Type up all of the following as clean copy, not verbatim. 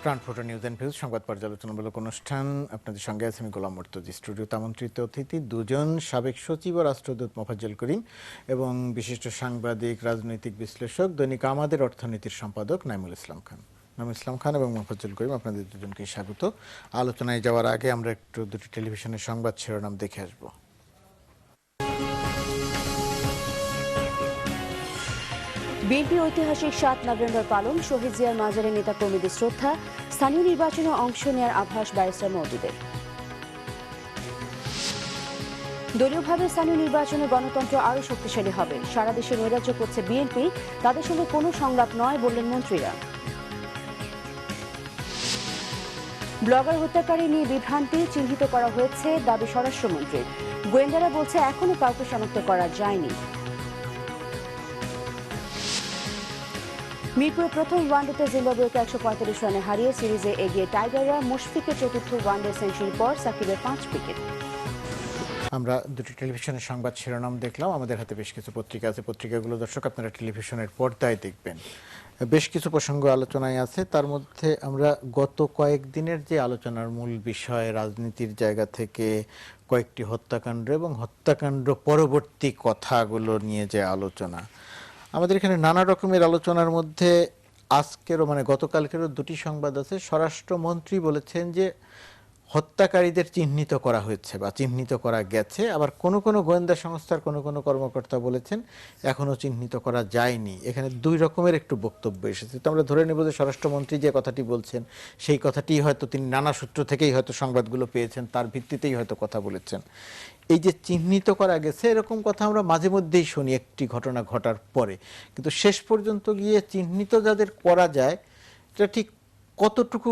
ফ্রাঙ্কফুটার news and views সংবাদ পর্যালোচনামূলক অনুষ্ঠান। আপনাদের সঙ্গে আছি আমি গোলাম মুর্তজি। স্টুডিওতে আমন্ত্রিত অতিথি দুজন, সাবেক সচিব ও রাষ্ট্রদূত মোফাজ্জল করিম এবং বিশিষ্ট সাংবাদিক, রাজনৈতিক বিশ্লেষক, দৈনিক আমাদের অর্থনীতির সম্পাদক নাইমুল ইসলাম খান। নাইমুল ইসলাম খান এবং মোফাজ্জল করিম, আপনাদের দুজনকে স্বাগত। আলোচনায় যাওয়ার আগে আমরা একটু দুটি টেলিভিশনের সংবাদ শিরোনাম দেখে আসবো। বিএনপি ঐতিহাসিক ৭ নভেম্বর পালন, শহীদ জিয়ার মাজারে নেতা কর্মীদের শ্রদ্ধা, স্থানীয় নির্বাচনে অংশ নেওয়ার আভাস ব্যারিস্টার মওদুদের। দলীয়ভাবে স্থানীয় নির্বাচনে গণতন্ত্র আরও শক্তিশালী হবে, সারা দেশে নৈরাজ্য করছে বিএনপি, তাদের সঙ্গে কোনো সংলাপ নয় বললেন মন্ত্রীরা। ব্লগার হত্যাকারী নিয়ে বিভ্রান্তি, চিহ্নিত করা হয়েছে দাবি স্বরাষ্ট্রমন্ত্রীর, গোয়েন্দারা বলছে এখনো কাউকে শনাক্ত করা যায়নি। মিরপুরে প্রথম ওয়ানডেতে জিম্বাবুয়েকে ১৪৫ রানে হারিয়ে সিরিজে এগিয়ে টাইগাররা, মুশফিকের চতুর্থ ওয়ানডে সেঞ্চুরি পর সাকিবের ৫ উইকেট। আমরা দুটি টেলিভিশনের সংবাদ শিরোনাম দেখলাম। আমাদের হাতে বেশ কিছু পত্রিকা আছে, পত্রিকাগুলো দর্শক আপনারা টেলিভিশনের পর্দায় দেখবেন। বেশ কিছু প্রসঙ্গ আলোচনায় আছে, তার মধ্যে আমরা গত কয়েকদিনের যে আলোচনার মূল বিষয়, রাজনীতির জায়গা থেকে কয়েকটি হত্যাকাণ্ড এবং হত্যাকাণ্ড পরবর্তী কথাগুলো নিয়ে যে আলোচনা, আমাদের এখানে নানা রকমের আলোচনার মধ্যে আজকেরও গতকালকেরও দুটি সংবাদ আছে। স্বরাষ্ট্রমন্ত্রী বলেছেন যে হত্যাকারীদের চিহ্নিত করা হয়েছে বা চিহ্নিত করা গেছে, আবার কোনো কোনো গোয়েন্দা সংস্থার কোনো কোনো কর্মকর্তা বলেছেন এখনও চিহ্নিত করা যায়নি। এখানে দুই রকমের একটু বক্তব্য এসেছে। তো আমরা ধরে নেব যে স্বরাষ্ট্রমন্ত্রী যে কথাটি বলছেন সেই কথাটি হয়তো তিনি নানা সূত্র থেকেই হয়তো সংবাদগুলো পেয়েছেন, তার ভিত্তিতেই হয়তো কথা বলেছেন। এই যে চিহ্নিত করা গেছে এরকম কথা আমরা মাঝে মধ্যেই শুনি একটি ঘটনা ঘটার পরে, কিন্তু শেষ পর্যন্ত গিয়ে চিহ্নিত যাদের করা যায় এটা ঠিক কতটুকু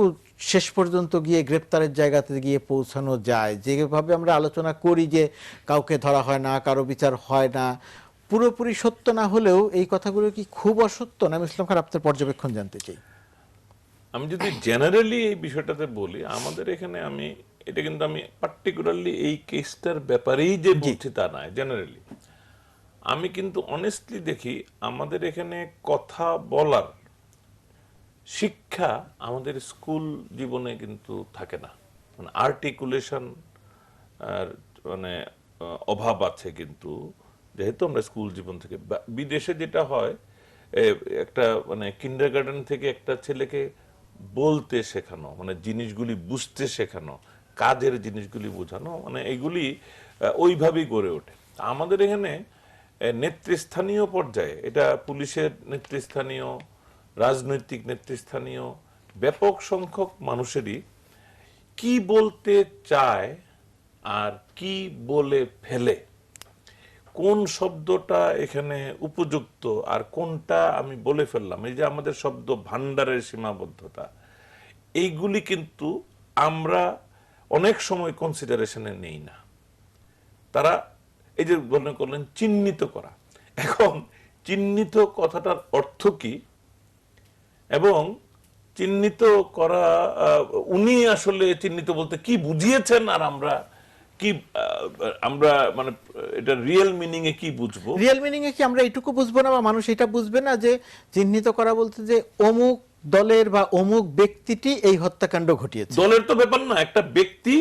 শেষ পর্যন্ত গিয়ে গ্রেপ্তারের জায়গাতে গিয়ে পৌঁছানো যায়? যেভাবে আমরা আলোচনা করি যে কাউকে ধরা হয় না, কারো বিচার হয় না, পুরোপুরি সত্য না হলেও এই কথাগুলো কি খুব অসত্য? নাইমুল ইসলাম খান, আপনার পর্যবেক্ষণ জানতে চাই। আমি যদি জেনারেলি এই বিষয়টাতে বলি, আমাদের এখানে এটা কিন্তু আমি পার্টিকুলারলি এই কেসটার ব্যাপারেই যে বলছি তা নয়, জেনারেলি আমি কিন্তু অনেস্টলি দেখি আমাদের এখানে কথা বলার শিক্ষা আমাদের স্কুল জীবনে কিন্তু থাকে না। আর্টিকুলেশন অভাব আছে, কিন্তু যেহেতু আমরা স্কুল জীবন থেকে, বিদেশে যেটা হয় একটা কিন্ডারগার্টেন থেকে একটা ছেলেকে বলতে শেখানো, জিনিসগুলি বুঝতে শেখানো, কাজের জিনিসগুলি বোঝানো, এগুলি ওইভাবেই গড়ে ওঠে। আমাদের এখানে নেতৃস্থানীয় পর্যায়ে, এটা পুলিশের নেতৃস্থানীয়, রাজনৈতিক নেতৃস্থানীয় ব্যাপক সংখ্যক মানুষেরই কি বলতে চায় আর কি বলে ফেলে, কোন শব্দটা এখানে উপযুক্ত আর কোনটা আমি বলে ফেললাম, এই যে আমাদের শব্দ ভান্ডারের সীমাবদ্ধতা, এইগুলি কিন্তু আমরা অনেক সময় কনসিডারেশনে নেই না। তারা এই যে করলেন চিহ্নিত করা, এখন চিহ্নিত কথাটার অর্থ কি এবং চিহ্নিত করা উনি আসলে চিহ্নিত বলতে কি বুঝিয়েছেন আর আমরা কি এটা রিয়েল মিনিং এ কি বুঝবো? রিয়েল মিনিং এ কি আমরা এইটুকু বুঝবো না বা মানুষ এটা বুঝবে না যে চিহ্নিত করা বলতে যে অমুক দলের বা অমুক ব্যক্তিটি এই হত্যাকাণ্ড ঘটিয়েছে? দলের তো ব্যাপার না, একটা ব্যক্তি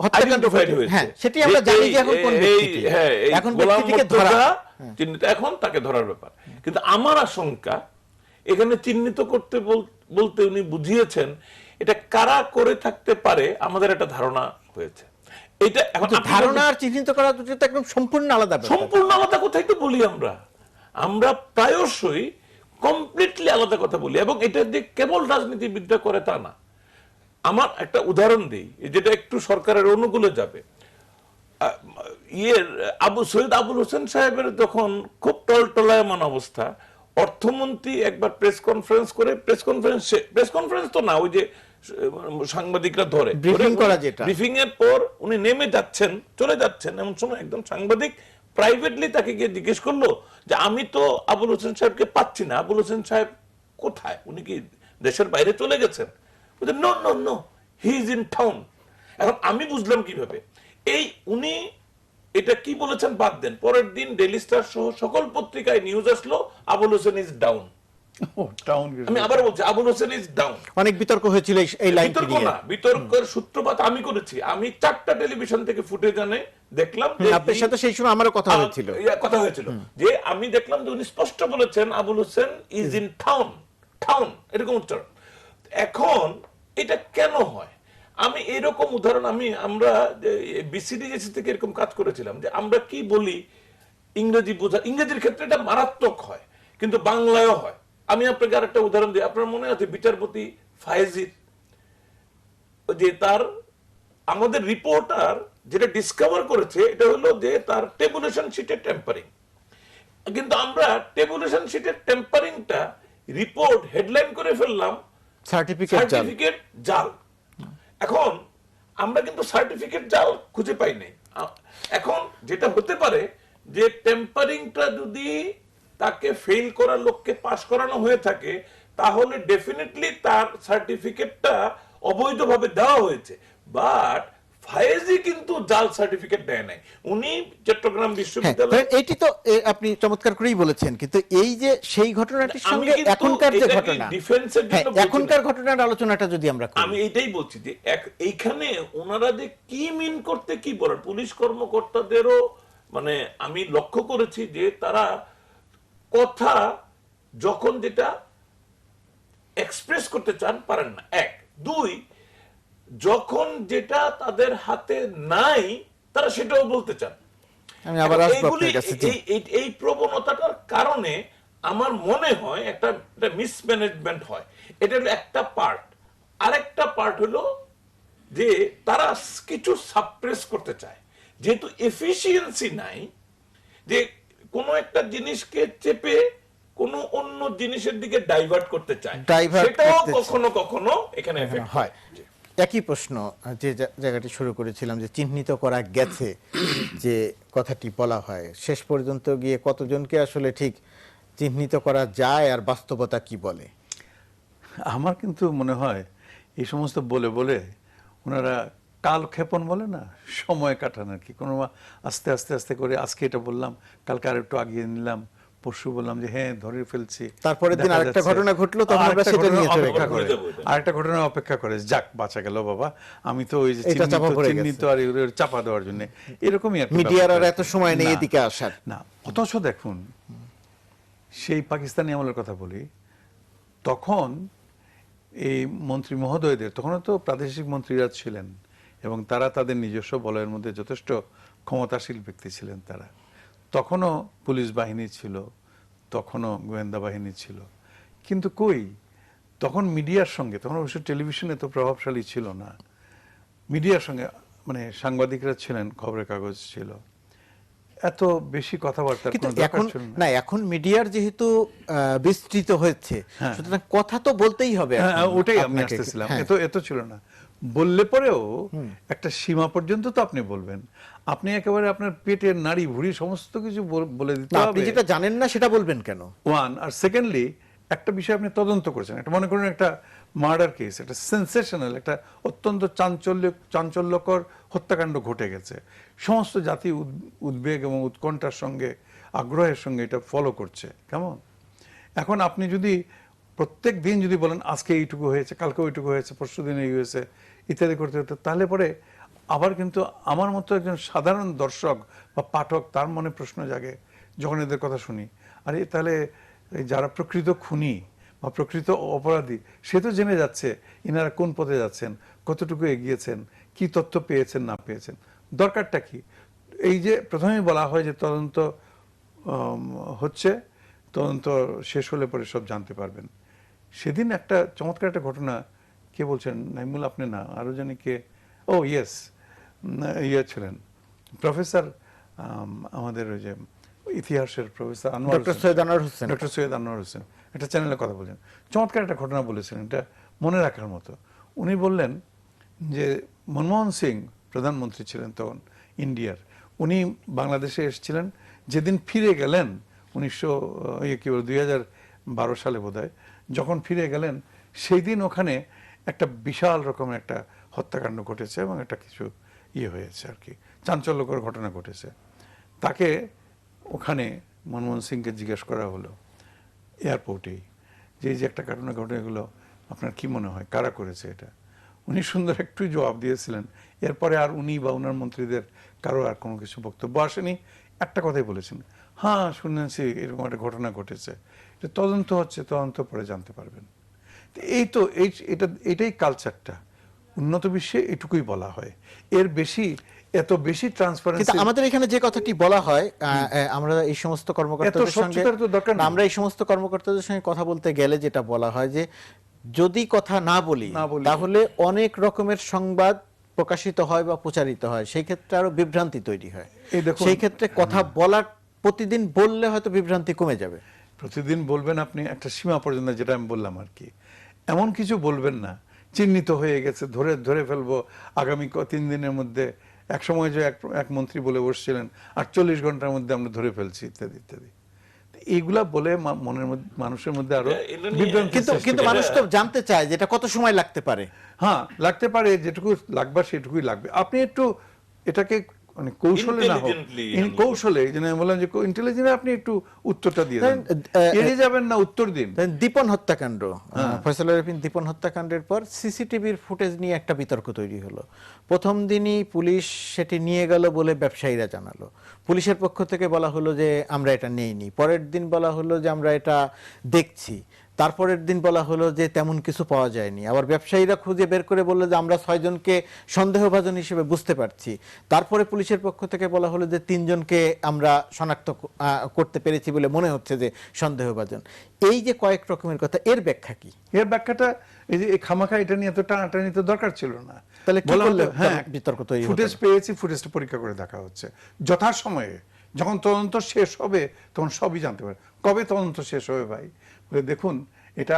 হত্যাকাণ্ড হয়েছে, হ্যাঁ সেটি আমরা জানি যে এখন কোন ব্যক্তিটি, এখন ব্যক্তিটিকে ধরা চিহ্নিত, এখন তাকে ধরার ব্যাপার। কিন্তু আমার আশঙ্কা এখানে চিহ্নিত করতে বলতে উনি বুঝিয়েছেন এটা কারা করে থাকতে পারে, আমাদের একটা ধারণা হয়েছে। এটা এখন ধারণা আর চিহ্নিত করা দুটো তো একদম সম্পূর্ণ আলাদা ব্যাপার। সম্পূর্ণ আলাদা কথাই তো বলি আমরা প্রায়শই কমপ্লিটলি আলাদা কথা বলি, এবং এটা যে কেবল রাজনীতিবিদরা করে তা না। আমার একটা উদাহরণ দিই যেটা একটু সরকারের অনুকূলে যাবে। সৈয়দ আবুল হোসেন সাহেবের যখন খুব টলটলায়মান অবস্থা, অর্থমন্ত্রী একবার প্রেস কনফারেন্স তো না, ওই যে সাংবাদিকরা ধরে ব্রিফিং এর পর উনি নেমে যাচ্ছেন, চলে যাচ্ছেন, এমন সময় একজন সাংবাদিক প্রাইভেটলি তাকে গিয়ে জিজ্ঞেস করলো যে আমি তো আবুল হোসেন সাহেবকে পাচ্ছি না, আবুল হোসেন সাহেব কোথায়, উনি কি দেশের বাইরে চলে গেছেন? No no no, he is in town. এখন আমি বুঝলাম কিভাবে, এই উনি এটা কি বলেছেন বাদ দেন, পরের দিন ডেইলি স্টার সহ সকল পত্রিকায় নিউজ আসলো আবুল হোসেন ইজ ডাউন। ও টাউন আমি আবার বলছি আবুল হোসেন ইজ ডাউন। অনেক বিতর্ক হয়েছিল এই লাইনটি বিতর্ক নিয়ে। না, বিতর্কের সূত্রপাত আমি করেছি। আমি 4টা টেলিভিশন থেকে ফুটেজ আনে দেখলাম যে আপনার সাথে সেই সময় আমারও কথা হয়েছিল। কথা হয়েছিল যে আমি দেখলাম যে উনি স্পষ্ট বলেছেন Abul Hossain is in town, town এরকম উচ্চারণ। এখন এটা কেন হয়? আমি এরকম উদাহরণ আমরা বিসিডিএসি থেকে এরকম কাজ করেছিলাম যে আমরা কি বলি ইংরেজি বোঝা, ইংরেজির ক্ষেত্রে এটা মারাত্মক হয় কিন্তু বাংলায়ও হয়। আমি আপনাকে আরেকটা উদাহরণ দিই। আপনার মনে আছে বিচারপতি ফায়েজির যে তার আমাদের রিপোর্টার যেটা ডিসকভার করেছে এটা হলো যে তার টেবুলেশন শিটের টেম্পারিং, কিন্তু আমরা টেবুলেশন শিটের টেম্পারিংটা রিপোর্ট হেডলাইন করে ফেললাম সার্টিফিকেট জাল। এখন আমরা কিন্তু সার্টিফিকেট জাল খুঁজে পাই নাই। এখন যেটা হতে পারে যে টেম্পারিংটা যদি তাকে ফেল করার লোককে পাস করানো হয়ে থাকে তাহলে ডেফিনেটলি তার সার্টিফিকেটটা অবৈধভাবে দেওয়া হয়েছে। বাট ফায়েজি কিন্তু জাল সার্টিফিকেট দেয় নাই। উনি চট্টগ্রাম বিশ্ববিদ্যালয়, এটি তো আপনি চমৎকার করেই বলেছেন, কিন্তু এই যে সেই ঘটনাটির সঙ্গে এখনকার যে ঘটনা, এখনকার ঘটনার আলোচনাটা যদি আমরা করি, আমি এইটাই বলছি যে এইখানে ওনারা যে কি মিন করতে কি বলেন, পুলিশ কর্মকর্তাদেরও মানে আমি লক্ষ্য করেছি যে তারা কথা যখন যেটা এক্সপ্রেস করতে চান পারেন না, এক। দুই, যখন যেটা তাদের হাতে নাই তারা সেটাও বলতে চান। আমি আবার আসবো আপনার কাছে। এই প্রবণতাটার কারণে আমার মনে হয় একটা মিসম্যানেজমেন্ট হয়। এটা হলো একটা পার্ট। আরেকটা পার্ট হলো যে তারা কিছু সাপ্রেস করতে চায়, যেহেতু এফিসিয়েন্সি নাই, যে কোনো একটা জিনিসকে চেপে কোনো অন্য জিনিসের দিকে ডাইভার্ট করতে চায়, সেটাও কখনো কখনো এখানে হয়। একই প্রশ্ন যে জায়গাটি শুরু করেছিলাম যে চিহ্নিত করা গেছে যে কথাটি বলা হয়, শেষ পর্যন্ত গিয়ে কতজনকে আসলে ঠিক চিহ্নিত করা যায় আর বাস্তবতা কি বলে? আমার কিন্তু মনে হয় এই সমস্ত বলে বলে ওনারা কালক্ষেপণ বলে না, সময় কাটান আর কি। কোনো আস্তে আস্তে আস্তে করে আজকে এটা বললাম, কালকে আর একটু আগিয়ে নিলাম, পরশু বললাম যে হ্যাঁ ধরে ফেলছি, তারপরের দিন আরেকটা ঘটনা ঘটলো, তখন আমরা সেটা নিয়ে অপেক্ষা করে আরেকটা ঘটনা অপেক্ষা করে, যাক বাঁচা গেল বাবা, আমি তো ওই যে চিহ্নিত আর চাপা দেওয়ার জন্য এরকমই একটা মিডিয়ার আর এত সময় নেই এদিকে আসার না। অথচ দেখুন সেই পাকিস্তানি আমলের কথা বলি, তখন এই মন্ত্রী মহোদয়দের, তখনও তো প্রাদেশিক মন্ত্রীরা ছিলেন এবং তারা তাদের নিজস্ব বলয়ের মধ্যে যথেষ্ট ক্ষমতাশীল ব্যক্তি ছিলেন। তারা তখনও পুলিশ বাহিনী ছিল, তখনও গোয়েন্দা বাহিনী ছিল, কিন্তু কই তখন মিডিয়ার সঙ্গে, তখন অবশ্য টেলিভিশনে তো প্রভাবশালী ছিল না, মিডিয়ার সঙ্গে মানে সাংবাদিকরা ছিলেন, খবরের কাগজ ছিল, এত বেশি কথাবার্তার কোনো দরকার ছিল না। এখন মিডিয়ার যেহেতু বিস্তৃত হয়েছে, সুতরাং কথা তো বলতেই হবে। ওটাই আমি আসতেছিলাম, এত ছিল না। বললে পরেও একটা সীমা পর্যন্ত তো আপনি বলবেন। আপনি একেবারে আপনার পেটের নাড়ি ভুঁড়ি সমস্ত কিছু বলে দিতে হবে। আপনি যেটা জানেন না সেটা বলবেন কেন? ওয়ান, আর সেকেন্ডলি একটা বিষয় আপনি তদন্ত করেছেন, একটা মনে করেন একটা মার্ডার কেস, একটা সেন্সেশনাল, একটা অত্যন্ত চাঞ্চল্যকর হত্যাকাণ্ড ঘটে গেছে, সমস্ত জাতি উদ্বেগ এবং উৎকণ্ঠার সঙ্গে আগ্রহের সঙ্গে এটা ফলো করছে, কেমন? এখন আপনি যদি প্রত্যেক দিন যদি বলেন আজকে এইটুকু হয়েছে, কালকে ওইটুকু হয়েছে, পরশু দিন এই হয়েছে ইত্যাদি করতে হতে, তাহলে পরে আবার কিন্তু আমার মতো একজন সাধারণ দর্শক বা পাঠক তার মনে প্রশ্ন জাগে যখন এদের কথা শুনি, আরে তাহলে যারা প্রকৃত খুনি বা প্রকৃত অপরাধী সে তো জেনে যাচ্ছে ইনারা কোন পথে যাচ্ছেন, কতটুকু এগিয়েছেন, কি তথ্য পেয়েছেন না পেয়েছেন, দরকারটা কি? এই যে প্রথমেই বলা হয় যে তদন্ত হচ্ছে, তদন্ত শেষ হলে পরে সব জানতে পারবেন। সেদিন একটা চমৎকার একটা ঘটনা, কে বলছেন, নাইমুল আপনি না, আরো জানি কে, ও ইয়েস, ইয়ে ছিলেন প্রফেসর আমাদের ওই যে ইতিহাসের প্রফেসর ডক্টর সৈয়দ আনোয়ার হোসেন একটা চ্যানেলে কথা বলছেন, চমৎকার একটা ঘটনা বলেছিলেন, এটা মনে রাখার মতো। উনি বললেন যে মনমোহন সিং প্রধানমন্ত্রী ছিলেন তখন ইন্ডিয়ার, উনি বাংলাদেশে এসেছিলেন, যেদিন ফিরে গেলেন 2012 সালে বোধহয়, যখন ফিরে গেলেন সেই দিন ওখানে একটা বিশাল রকমের একটা হত্যাকাণ্ড ঘটেছে এবং একটা কিছু হয়েছে আর কি, চাঞ্চল্যকর ঘটনা ঘটেছে। তাকে ওখানে মনমোহন সিংকে জিজ্ঞেস করা হলো এয়ারপোর্টেই যে এই যে একটা ঘটনা ঘটে গেলো, আপনার কি মনে হয় কারা করেছে এটা? উনি সুন্দর একটু জবাব দিয়েছিলেন। এরপরে আর উনি বা ওনার মন্ত্রীদের কারো আর কোনো কিছু বক্তব্য আসেনি। একটা কথাই বলেছেন, হ্যাঁ শুনেছি এরকম একটা ঘটনা ঘটেছে, এটা তদন্ত হচ্ছে, তদন্ত পরে জানতে পারবেন। তো এই তো এটাই কালচারটা। উন্নত বিশ্বে এটুকুই বলা হয়, এর বেশি এত বেশি কিন্তু ট্রান্সপারেন্সি। আমাদের এখানে যে কথাটি বলা হয়, আমরা এই সমস্ত কর্মকর্তাদের সঙ্গে স্বচ্ছতার তো দরকার নেই। আমরা এই সমস্ত কর্মকর্তাদের সঙ্গে কথা বলতে গেলে যেটা বলা হয় যে যদি কথা না বলি তাহলে অনেক রকমের সংবাদ প্রকাশিত হয় বা প্রচারিত হয়, সেই ক্ষেত্রে আরো বিভ্রান্তি তৈরি হয়। এই দেখুন, সেই ক্ষেত্রে কথা বলার প্রতিদিন বললে হয়তো বিভ্রান্তি কমে যাবে। প্রতিদিন বলবেন আপনি একটা সীমা পর্যন্ত, যেটা আমি বললাম আর কি। এমন কিছু বলবেন না চিহ্নিত হয়ে গেছে, ধরে ধরে ফেলবো আগামী 3 দিনের মধ্যে। এক সময় যে এক মন্ত্রী বলে বসছিলেন 48 ঘন্টার মধ্যে আমরা ধরে ফেলছি, ইত্যাদি ইত্যাদি। এইগুলা বলে মনের মধ্যে, মানুষের মধ্যে আরো বিভ্রান্তি কিন্তু সৃষ্টি কিন্তু করে। মানুষ তো জানতে চায় যে এটা কত সময় লাগতে পারে। হ্যাঁ, লাগতে পারে, যেটুকু লাগবে সেটুকুই লাগবে। আপনি একটু এটাকে মানে কৌশলে না হোক, Intelligently কৌশলে, এই জন্য আমি বললাম যে ইন্টেলিজেন্ট, আপনি একটু উত্তরটা দিয়ে দেন, এড়িয়ে যাবেন না, উত্তর দিন। দীপন হত্যাকাণ্ড, ফয়সাল আরিফিন দীপন হত্যাকাণ্ডের পর সিসিটিভির ফুটেজ নিয়ে একটা বিতর্ক তৈরি হলো। প্রথম দিনই পুলিশ সেটি নিয়ে গেল বলে ব্যবসায়ীরা জানালো, পুলিশের পক্ষ থেকে বলা হলো যে আমরা এটা নেইনি। পরের দিন বলা হলো যে আমরা এটা দেখছি। তারপরের দিন বলা হলো যে তেমন কিছু পাওয়া যায়নি। আবার ব্যবসায়ীরা খুঁজে বের করে বললো যে আমরা 6 জনকে সন্দেহভাজন হিসেবে বুঝতে পারছি। তারপরে পুলিশের পক্ষ থেকে বলা হলো যে 3 জনকে আমরা শনাক্ত করতে পেরেছি বলে মনে হচ্ছে যে সন্দেহভাজন। এই যে কয়েক রকমের কথা, এর ব্যাখ্যা কি? এর ব্যাখ্যাটা এই যে এই খামাখা এটা নিয়ে তো টানাটানি তো দরকার ছিল না। তাহলে কি বলা করলে হলো, হ্যাঁ, বিতর্ক তৈরি হতো ফুটেজ না? পেয়েছি, ফুটেজটা পরীক্ষা করে দেখা হচ্ছে যথাসময়ে। যখন তদন্ত শেষ হবে তখন সবই জানতে পারে। কবে তদন্ত শেষ হবে ভাই? বলে দেখুন, এটা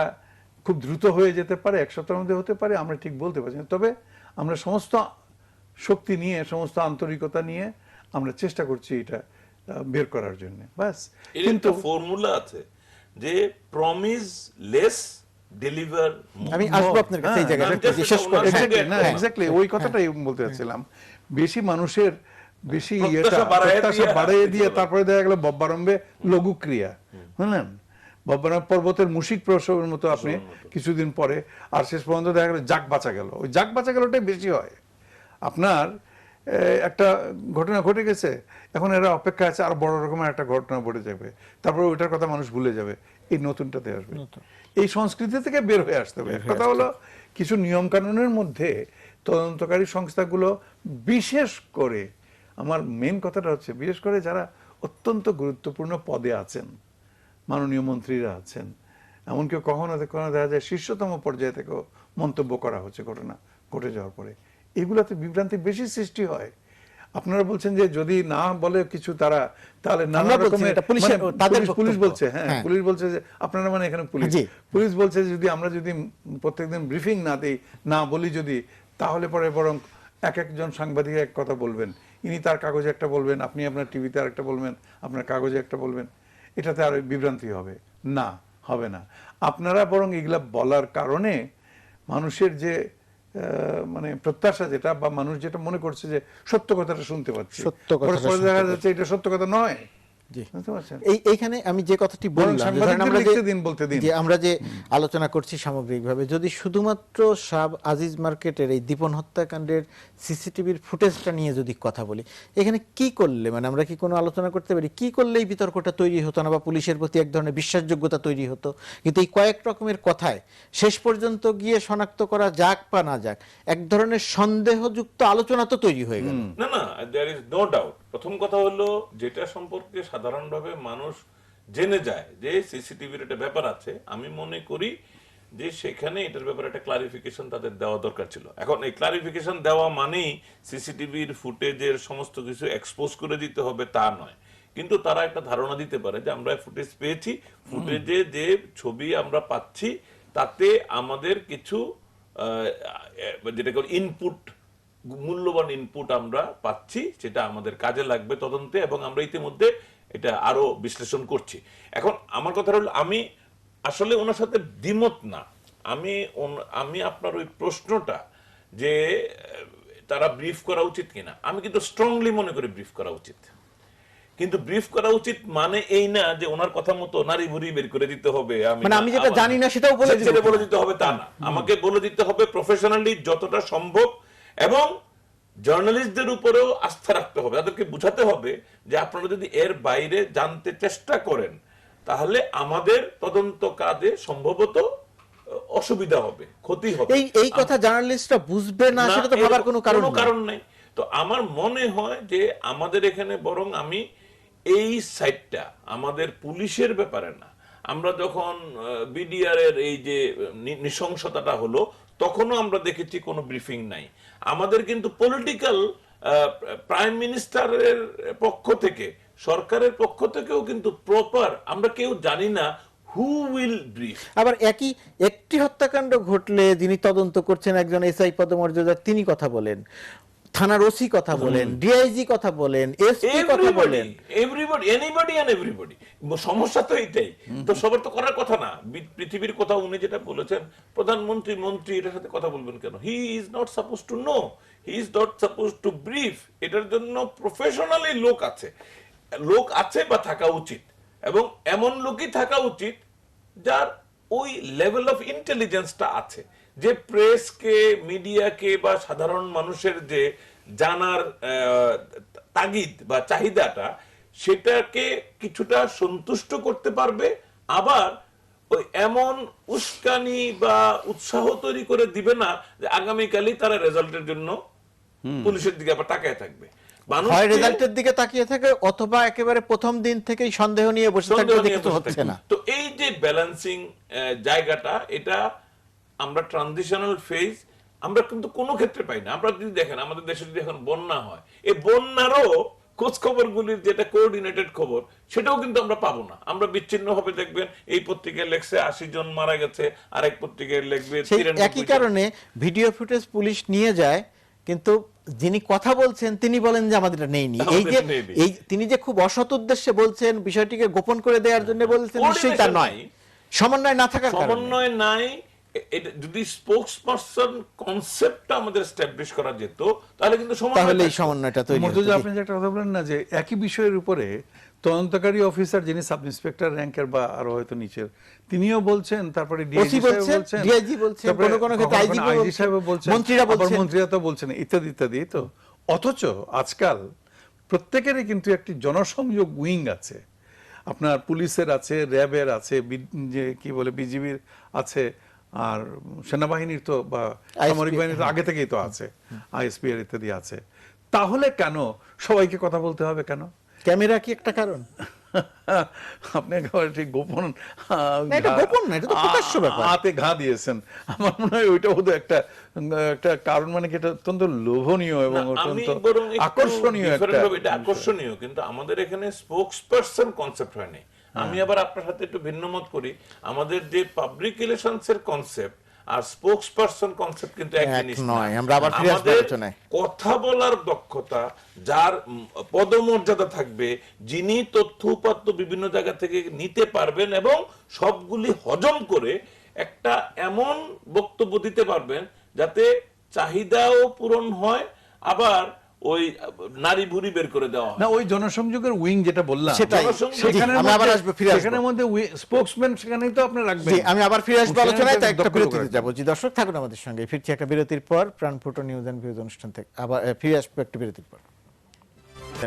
খুব দ্রুত হয়ে যেতে পারে, 1 সপ্তাহের মধ্যে হতে পারে, আমরা ঠিক বলতে পারছি না। তবে আমরা সমস্ত শক্তি নিয়ে, সমস্ত আন্তরিকতা নিয়ে আমরা চেষ্টা করছি এটা বের করার জন্য, ব্যাস। কিন্তু ফর্মুলা আছে যে প্রমিস লেস, ডেলিভার। আমি আসবো আপনার কাছে এই জায়গায় আমি just বিশেষ করে। ওনার সঙ্গে না, এক্স্যাক্টলি ওই কথাটাই বলতে চাচ্ছিলাম। বেশি মানুষের বেশি প্রত্যাশা বাড়াইয়ে দিয়ে তারপরে দেখা গেল বব্বারম্ভে লঘুক্রিয়া, বুঝলেন? বব্বারম্ভ পর্বতের মুশিক প্রসবের মতো আপনি কিছুদিন পরে, আর শেষ পর্যন্ত দেখা গেল যাক বাঁচা গেল। ওই যাক বাঁচা গেলটাই বেশি হয়। আপনার একটা ঘটনা ঘটে গেছে, এখন এরা অপেক্ষা আছে আর বড় রকমের একটা ঘটনা ঘটে যাবে, তারপরে ওইটার কথা মানুষ ভুলে যাবে, এই নতুনটাতে আসবে। এই সংস্কৃতি থেকে বের হয়ে আসতে হবে। কথা হলো কিছু নিয়ম কানুনের মধ্যে তদন্তকারী সংস্থাগুলো, বিশেষ করে আমার মেন কথাটা হচ্ছে, বিশেষ করে যারা অত্যন্ত গুরুত্বপূর্ণ পদে আছেন, মাননীয় মন্ত্রীরা আছেন, এমনকি কখনো কখনো দেখা যায় শীর্ষতম পর্যায়ে থেকেও মন্তব্য করা হচ্ছে ঘটনা ঘটে যাওয়ার পরে, এগুলোতে বিভ্রান্তি বেশি সৃষ্টি হয়। আপনারা বলছেন যে যদি না বলে কিছু তারা, তাহলে নানা রকমের পুলিশ বলছে, হ্যাঁ পুলিশ বলছে যে আপনারা মানে এখানে পুলিশ বলছে যে যদি আমরা যদি প্রত্যেকদিন ব্রিফিং না দিই, না বলি যদি, তাহলে পরে বরং একজন সাংবাদিক এক কথা বলবেন, ইনি তার কাগজে একটা বলবেন, আপনি আপনার টিভিতে আরেকটা বলবেন, আপনার কাগজে একটা বলবেন, এটাতে আর বিভ্রান্তি হবে না, হবে না। আপনারা বরং এগুলা বলার কারণে মানুষের যে মানে প্রত্যাশা যেটা, বা মানুষ যেটা মনে করছে যে সত্য কথাটা শুনতে পাচ্ছে, দেখা যাচ্ছে এটা সত্য কথা নয়। এইখানে আমি যে কথাটি বললাম, আমরা যে আলোচনা করছি সামগ্রিকভাবে, যদি শুধুমাত্র আজিজ মার্কেটের এই দীপন হত্যাকাণ্ডের সিসিটিভির ফুটেজটা নিয়ে যদি কথা বলি, এখানে কি করলে, মানে আমরা কি কোনো আলোচনা করতে পারি কি করলে এই বিতর্কটা তৈরি হতো না, বা পুলিশের প্রতি এক ধরনের বিশ্বাসযোগ্যতা তৈরি হতো? কিন্তু এই কয়েক রকমের কথায় শেষ পর্যন্ত গিয়ে শনাক্ত করা যাক বা না যাক, এক ধরনের সন্দেহযুক্ত আলোচনা তো তৈরি হয়ে গেল। না না, দেয়ার ইজ নো ডাউট। প্রথম কথা হলো, যেটা সম্পর্কে সাধারণভাবে মানুষ জেনে যায় যে সিসিটিভির একটা ব্যাপার আছে, আমি মনে করি যে সেখানে এটার ব্যাপারে একটা ক্লারিফিকেশন তাদের দেওয়া দরকার ছিল। এখন এই ক্লারিফিকেশন দেওয়া মানেই সিসিটিভির ফুটেজের সমস্ত কিছু এক্সপোজ করে দিতে হবে তা নয়, কিন্তু তারা একটা ধারণা দিতে পারে যে আমরা ফুটেজ পেয়েছি, ফুটেজে যে ছবি আমরা পাচ্ছি তাতে আমাদের কিছু যেটা ইনপুট, মূল্যবান ইনপুট আমরা পাচ্ছি, সেটা আমাদের কাজে লাগবে তদন্তে, এবং আমরা ইতিমধ্যে এটা আরো বিশ্লেষণ করছি। এখন আমার কথা হলো, আমি আসলে ওনার সাথে দ্বিমত না। আমি আপনার ওই প্রশ্নটা যে তারা ব্রিফ করা উচিত কিনা, আমি কিন্তু স্ট্রংলি মনে করি ব্রিফ করা উচিত। কিন্তু ব্রিফ করা উচিত মানে এই না যে ওনার কথা মতো নারী ভুরি বের করে দিতে হবে, মানে আমি যেটা জানি না সেটাও বলে দিব বলে দিতে হবে তা না, আমাকে বলে দিতে হবে প্রফেশনালি যতটা সম্ভব, এবং জার্নালিস্টদের উপরেও আস্থা রাখতে হবে, তাদেরকে বুঝাতে হবে যে আপনারা যদি এর বাইরে জানতে চেষ্টা করেন তাহলে আমাদের তদন্ত কাজে সম্ভবত অসুবিধা হবে, ক্ষতি হবে। এই কথা জার্নালিস্টরা বুঝবে না সেটা তো ভাবার কোনো কারণ নেই। তো আমার মনে হয় যে আমাদের এখানে বরং আমি এই সাইডটা আমাদের পুলিশের ব্যাপারে না, আমরা যখন বিডিআর এর এই যে নৃশংসতাটা হলো তখনও আমরা দেখেছি কোনো ব্রিফিং নাই। আমাদের কিন্তু পলিটিক্যাল প্রাইম মিনিস্টারের পক্ষ থেকে, সরকারের পক্ষ থেকেও কিন্তু প্রপার আমরা কেউ জানি না হু উইল ব্রিফ। আবার একটি হত্যাকাণ্ড ঘটলে যিনি তদন্ত করছেন একজন এসআই পদমর্যাদার, তিনি কথা বলেন, থানার ওসি কথা বলেন, ডিআইজি কথা বলেন, এসপি কথা বলেন, এভরিবডি, এনিবডি এন্ড এভরিবডি। সমস্যা তো এইটাই, তো সবার তো করার কথা না। পৃথিবীর কথা উনি যেটা বলেছেন, প্রধানমন্ত্রী মন্ত্রী এটার সাথে কথা বলবেন কেন? He is not suppose to know, he is not suppose two brief. এটার জন্য প্রফেশনালি লোক আছে বা থাকা উচিত, এবং এমন লোকই থাকা উচিত যার ওই লেভেল অফ ইন্টেলিজেন্সটা আছে, যে প্রেসকে, মিডিয়াকে বা সাধারণ মানুষের যে জানার তাগিদ বা চাহিদাটা, সেটাকে কিছুটা সন্তুষ্ট করতে পারবে, আবার ওই এমন উস্কানি বা উৎসাহ তৈরি করে দিবে না যে আগামীকালই তারা রেজাল্টের জন্য পুলিশের দিকে আবার তাকায় থাকবে। হয় রেজাল্টের দিকে তাকিয়ে থাকে, অথবা একেবারে প্রথম দিন থেকেই সন্দেহ নিয়ে বসে থাকবে যে কিছু হচ্ছে না। তো এই যে ব্যালেন্সিং জায়গাটা, এটা আমরা ট্রানজিশনাল ফেজ আমরা কিন্তু কোনো ক্ষেত্রে পাই না। আমরা যদি দেখেন আমাদের দেশে যদি এখন বন্যা হয়, এই বন্যারও খোঁজ খবরগুলির যেটা কোঅর্ডিনেটেড খবর, সেটাও কিন্তু আমরা পাবো না। আমরা বিচ্ছিন্ন হবে, দেখবেন এই পত্রিকায় লেখছে 80 জন মারা গেছে, আরেক পত্রিকায় লিখবে 93। একই কারণে ভিডিও ফুটেজ পুলিশ নিয়ে যায়, কিন্তু যিনি কথা বলছেন তিনি বলেন যে আমাদের নেইনি। এই তিনি যে খুব অসৎ উদ্দেশ্যে বলছেন, বিষয়টিকে গোপন করে দেওয়ার জন্য বলছেন, নিশ্চয়ই তা নয়। সমন্বয় না থাকার কারণে, সমন্বয় নাই। যদি স্পোকসপারসন কনসেপ্টটা আমাদের এস্টাবলিশ করা যেত তাহলে কিন্তু তাহলে এই সমন্বয়টা তৈরি হতো। মুর্তজা, আপনি যে একটা কথা বলেন না, যে একই বিষয়ের উপরে তদন্তকারী অফিসার যিনি সাব ইন্সপেক্টর র্যাঙ্কের বা আরো হয়তো নিচের, তিনিও বলছেন, তারপরে ডিআইজি বলছেন, ডিআইজি বলছেন, কোন ক্ষেত্রে আইজি সাহেব বলছেন, মন্ত্রীরা তো বলছেন, ইত্যাদি ইত্যাদি। তো অথচ আজকাল প্রত্যেকেরই কিন্তু একটি জনসংযোগ উইং আছে। আপনার পুলিশের আছে, র্যাবের আছে, যে কি বলে বিজিবির আছে, আর সেনাবাহিনীর তো বা সামরিক বাহিনীর তো আগে থেকেই তো আছে, আইএসপি এর ইত্যাদি আছে। তাহলে কেন সবাইকে কথা বলতে হবে? কেন? ক্যামেরা কি একটা কারণ? আপনি একেবারে ঠিক গোপন হাতে ঘা দিয়েছেন। আমার মনে হয় ওইটা বোধহয় একটা কারণ, মানে কি এটা অত্যন্ত লোভনীয় এবং অত্যন্ত আকর্ষণীয়। আকর্ষণীয়, কিন্তু আমাদের এখানে স্পোকসপারসন কনসেপ্ট হয়নি। আমি আবার আপনার সাথে একটু ভিন্ন মত করি। আমাদের যে পাবলিক রিলেশনস এর কনসেপ্ট আর স্পোকসপারসন কনসেপ্ট কিন্তু এক জিনিস নয়। আমরা আবার ফিরে আসব আলোচনায়। কথা বলার দক্ষতা, যার পদমর্যাদা থাকবে, যিনি তথ্য উপাত্ত বিভিন্ন জায়গা থেকে নিতে পারবেন এবং সবগুলি হজম করে একটা এমন বক্তব্য দিতে পারবেন যাতে চাহিদাও পূরণ হয়, আবার ওই নারী ভুরি বের করে দেওয়া হয় না। ওই জনসংযোগের উইং যেটা বললাম, সেখানের মধ্যে স্পোকসম্যান সেখানেই তো আপনি রাখবেন। আমি আবার ফিরে আসবো আলোচনায়, তাই একটা বিরতিতে যাব। জি দর্শক, থাকুন আমাদের সঙ্গে। ফিরছি একটা বিরতির পর প্রাণফুটো নিউজ এন্ড ভিউজ অনুষ্ঠান থেকে। আবার ফিরে আসবো একটা বিরতির পর।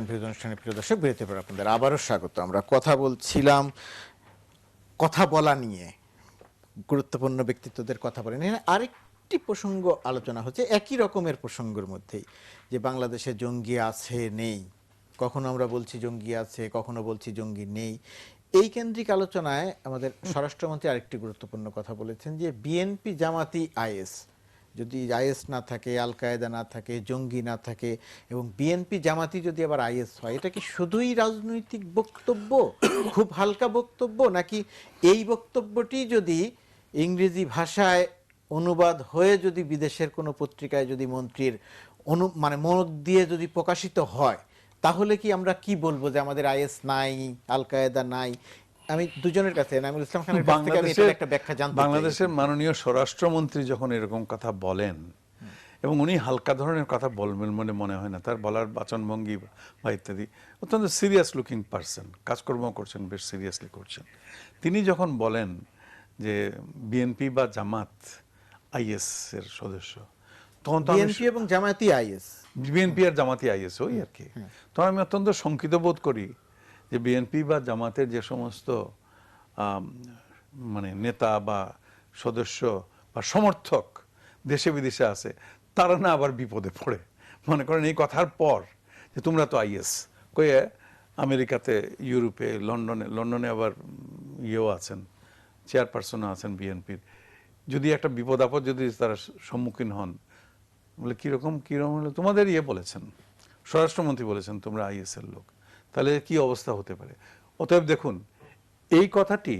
ভিউজ অনুষ্ঠানে প্রিয় দর্শক, বিরতির পর আপনাদের আবারও স্বাগত। আমরা কথা বলছিলাম কথা বলা নিয়ে, গুরুত্বপূর্ণ ব্যক্তিত্বদের কথা বলেন। আরেকটি প্রসঙ্গ আলোচনা হচ্ছে একই রকমের প্রসঙ্গের মধ্যেই, যে বাংলাদেশে জঙ্গি আছে নেই। কখনো আমরা বলছি জঙ্গি আছে, কখনো বলছি জঙ্গি নেই। এই কেন্দ্রিক আলোচনায় আমাদের স্বরাষ্ট্রমন্ত্রী আরেকটি গুরুত্বপূর্ণ কথা বলেছেন, যে বিএনপি জামাতি আইএস, যদি আইএস না থাকে, আল কায়েদা না থাকে, জঙ্গি না থাকে, এবং বিএনপি জামাতি যদি আবার আইএস হয়, এটা কি শুধুই রাজনৈতিক বক্তব্য, খুব হালকা বক্তব্য, নাকি এই বক্তব্যটি যদি ইংরেজি ভাষায় অনুবাদ হয়ে যদি বিদেশের কোনো পত্রিকায় যদি মন্ত্রীর মানে মনোযোগ দিয়ে যদি প্রকাশিত হয়, তাহলে কি আমরা কি বলবো যে আমাদের আইএস নাই, আল কায়েদা নাই? আমি দুজনের কাছে, নাইমুল ইসলাম খানের কাছ থেকে আমি একটা ব্যাখ্যা জানতে চাই। বাংলাদেশের মাননীয় স্বরাষ্ট্রমন্ত্রী যখন এরকম কথা বলেন, এবং উনি হালকা ধরনের কথা বলবেন বলে মনে হয় না, তার বলার বাচনভঙ্গি বা ইত্যাদি অত্যন্ত সিরিয়াস লুকিং পারসন, কাজকর্ম করছেন বেশ সিরিয়াসলি করছেন। তিনি যখন বলেন যে বিএনপি বা জামাত আইএস এর সদস্য, তখন তো বিএনপি এবং জামায়াতি আইএস, বিএনপি আর জামাতি আইএস ওই আর কি, তখন আমি অত্যন্ত শঙ্কিত বোধ করি যে বিএনপি বা জামাতের যে সমস্ত মানে নেতা বা সদস্য বা সমর্থক দেশে বিদেশে আছে, তারা না আবার বিপদে পড়ে। মনে করেন এই কথার পর যে তোমরা তো আইএস কয়ে আমেরিকাতে, ইউরোপে, লন্ডনে আবার ইয়েও আছেন, চেয়ারপারসনও আছেন বিএনপির, যদি একটা বিপদ আপদ যদি তারা সম্মুখীন হন, বলে কিরকম হলো, তোমাদের ইয়ে বলেছেন, স্বরাষ্ট্রমন্ত্রী বলেছেন তোমরা আইএস এর লোক, তাহলে কি অবস্থা হতে পারে। অতএব দেখুন, এই কথাটি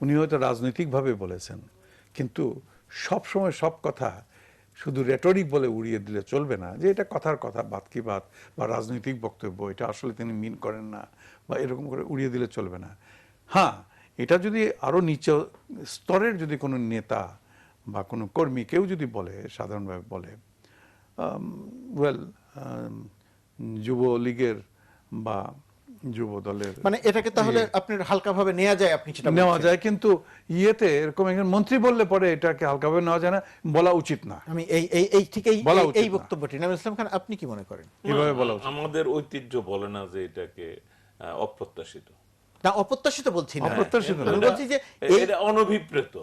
উনি হয়তো রাজনৈতিকভাবে বলেছেন, কিন্তু সব সময় সব কথা শুধু রেটরিক বলে উড়িয়ে দিলে চলবে না, যে এটা কথার কথা, বাত কি বাত, বা রাজনৈতিক বক্তব্য, এটা আসলে তিনি মিন করেন না, বা এরকম করে উড়িয়ে দিলে চলবে না। হ্যাঁ, এটা যদি আরো নিচে স্তরের যদি কোনো নেতা বা কোনো কর্মী কেউ যদি বলে, সাধারণভাবে বলে, ওয়েল, যুবলীগের বা যুব দলের, মানে এটাকে তাহলে আপনার হালকাভাবে নেওয়া যায়, আপনি সেটা নেওয়া বলছেন। যায়, কিন্তু ইয়েতে এরকম একজন মন্ত্রী বললে পরে এটাকে হালকাভাবে নেওয়া যায় না, বলা উচিত না। আমি এই ঠিক বলা উচিত এই না। বক্তব্যটি নাজমুল ইসলাম খান, আপনি কি মনে করেন? এভাবে বলা উচিত। আমাদের ঐতিহ্য বলে না যে এটাকে অপ্রত্যাশিত। না, অপ্রত্যাশিত বলছি না, অপ্রত্যাশিত আমি এটা- বলছি যে এই এটা অনভিপ্রেত,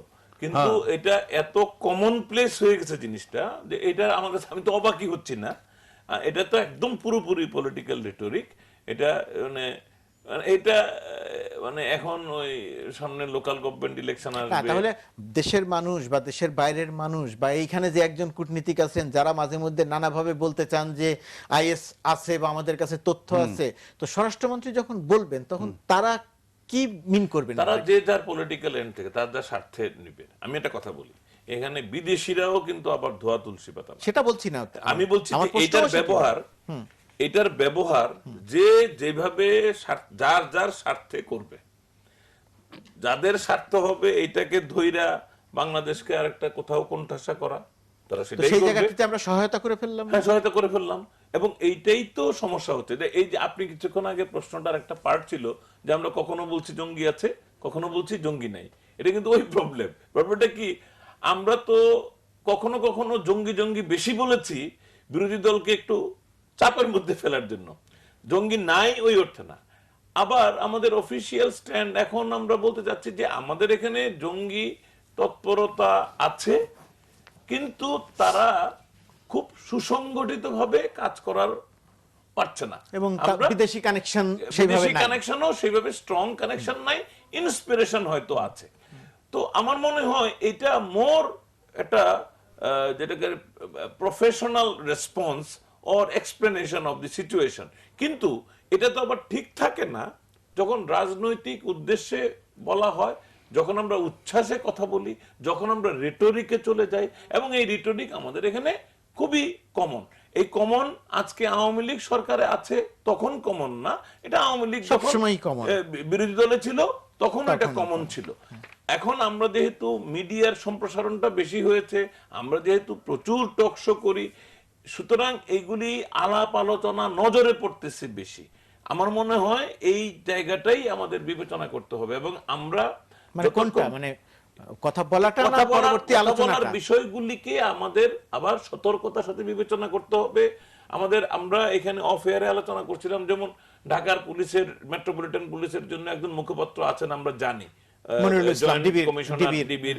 কিন্তু এটা এত কমন প্লেস হয়ে গেছে জিনিসটা, যে এটা আমার কাছে, আমি তো অবাকই হচ্ছি না। এটা তো একদম পুরোপুরি পলিটিক্যাল রেটরিক। এটা মানে এটা মানে এখন ওই সামনে লোকাল গভর্নমেন্ট ইলেকশন না, আসবে, তাহলে দেশের মানুষ বা দেশের বাইরের মানুষ বা এইখানে যে একজন কূটনীতিক আছেন যারা মাঝে মধ্যে নানাভাবে বলতে চান যে আইএস আছে বা আমাদের কাছে তথ্য আছে, তো স্বরাষ্ট্রমন্ত্রী যখন বলবেন তখন তারা কি মিন করবেন? তারা যে যার পলিটিক্যাল এন্ড থেকে তার যার স্বার্থে নিবে। আমি একটা কথা বলি, এখানে বিদেশিরাও কিন্তু আবার ধোয়া তুলসী পাতা না। সেটা বলছি না, আমি বলছি আমার যে প্রশ্ন এটার সেটাই। ব্যবহার যে যেভাবে যার যার স্বার্থে করবে, যাদের স্বার্থ হবে এইটাকে ধইরা বাংলাদেশকে আরেকটা কোথাও কোণঠাসা করা, তারা তো সেটাই সেই করবে। জায়গাটিতে আমরা সহায়তা করে ফেললাম। হ্যাঁ, সহায়তা করে ফেললাম। এবং এইটাই তো সমস্যা হচ্ছে, যে এই যে আপনি কিছুক্ষণ আগে প্রশ্নটার একটা পার্ট ছিল যে আমরা কখনো বলছি জঙ্গি আছে, কখনো বলছি জঙ্গি নাই। এটা কিন্তু ওই প্রবলেমটা কি, আমরা তো কখনো কখনো জঙ্গি জঙ্গি বেশি বলেছি বিরোধী দলকে একটু চাপের মধ্যে ফেলার জন্য, জঙ্গি নাই ওই অর্থে না। আবার আমাদের অফিসিয়াল স্ট্যান্ড এখন আমরা বলতে চাচ্ছি যে আমাদের এখানে জঙ্গি তৎপরতা আছে, কিন্তু তারা খুব সুসংগঠিত ভাবে কাজ করার পারছে না, এবং আমরা বিদেশি কানেকশন সেইভাবে নাই। কানেকশনও সেইভাবে স্ট্রং কানেকশন নাই, ইন্সপিরেশন হয়তো আছে। তো আমার মনে হয় এটা মোর একটা যেটাকে professional response or explanation of the situation. কিন্তু এটা তো আবার ঠিক থাকে না যখন রাজনৈতিক উদ্দেশ্যে বলা হয়, যখন আমরা উচ্ছ্বাসে কথা বলি, যখন আমরা রেটরিকে চলে যাই। এবং এই রেটরিক আমাদের এখানে খুবই কমন। এই কমন আজকে আওয়ামী লীগ সরকারে আছে তখন কমন না, এটা আওয়ামী লীগ সবসময়ই common। বিরোধী দলে ছিল তখন এটা কমন ছিল। এখন আমরা যেহেতু মিডিয়ার সম্প্রসারণটা বেশি হয়েছে, আমরা যেহেতু প্রচুর টক শো করি, সুতরাং এইগুলি আলাপ আলোচনা নজরে পড়তেছে বেশি। আমার মনে হয় এই জায়গাটাই আমাদের বিবেচনা করতে হবে। এবং আমরা মানে কোনটা, মানে কথা বলাটা না পরবর্তী আলোচনাটা, বিষয়গুলিকে আমাদের আবার সতর্কতার সাথে বিবেচনা করতে হবে। আমরা এখানে অফ এয়ারে আলোচনা করছিলাম, যেমন ঢাকার পুলিশের, মেট্রোপলিটন পুলিশের জন্য একজন মুখপাত্র আছেন, আমরা জানি, মনিরুল ইসলাম, কমিশনার ডিবির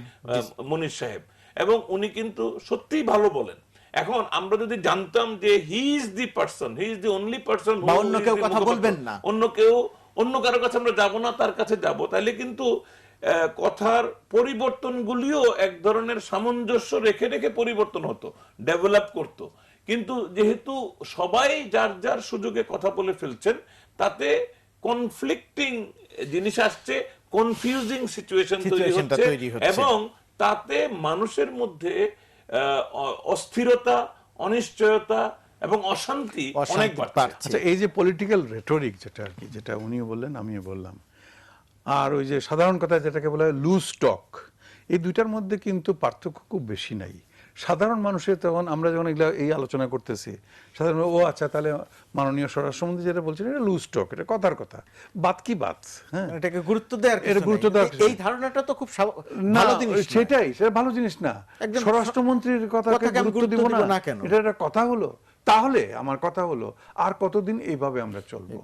মনির সাহেব, এবং উনি কিন্তু সত্যিই ভালো বলেন। এখন আমরা যদি জানতাম যে he is the person, he is the only person, বা অন্য কেউ কথা বলবেন না, অন্য কারো কাছে আমরা যাব না, তার কাছে যাব, তাহলে কিন্তু কথার পরিবর্তনগুলিও এক ধরনের সামঞ্জস্য রেখে রেখে পরিবর্তন হতো, ডেভেলপ করতো। কিন্তু যেহেতু সবাই যার যার সুযোগে কথা বলে ফেলছেন, তাতে কনফ্লিক্টিং জিনিস আসছে, কনফিউজিং সিচুয়েশন তৈরি হচ্ছে, এবং তাতে মানুষের মধ্যে অস্থিরতা, অনিশ্চয়তা এবং অশান্তি অনেক বাড়ছে। আচ্ছা, এই যে পলিটিক্যাল রেটরিক যেটা আর কি, যেটা উনিও বললেন আমিও বললাম, আর ওই যে সাধারণ কথা যেটাকে বলা হয় লুজ টক, এই দুইটার মধ্যে কিন্তু পার্থক্য খুব বেশি নাই। সাধারণ মানুষের তখন আমরা যখন এগুলা এই আলোচনা করতেছি, সাধারণ ও আচ্ছা তাহলে মাননীয় স্বরাষ্ট্রমন্ত্রী যেটা বলছেন এটা লুজ টক, এটা কথার কথা, বাত কি বাত, হ্যাঁ এটাকে গুরুত্ব দেওয়ার এটা কিছু গুরুত্ব নাই। দেওয়ার কিছু এই ধারণাটা তো খুব না, ভালো জিনিস না। সেটাই, সেটা ভালো জিনিস না। একদম স্বরাষ্ট্রমন্ত্রীর কথাকে কথাকে আমি গুরুত্ব দিব না কেন? এটা একটা কথা হলো? তাহলে আমার কথা হলো আর কতদিন এইভাবে আমরা চলবো?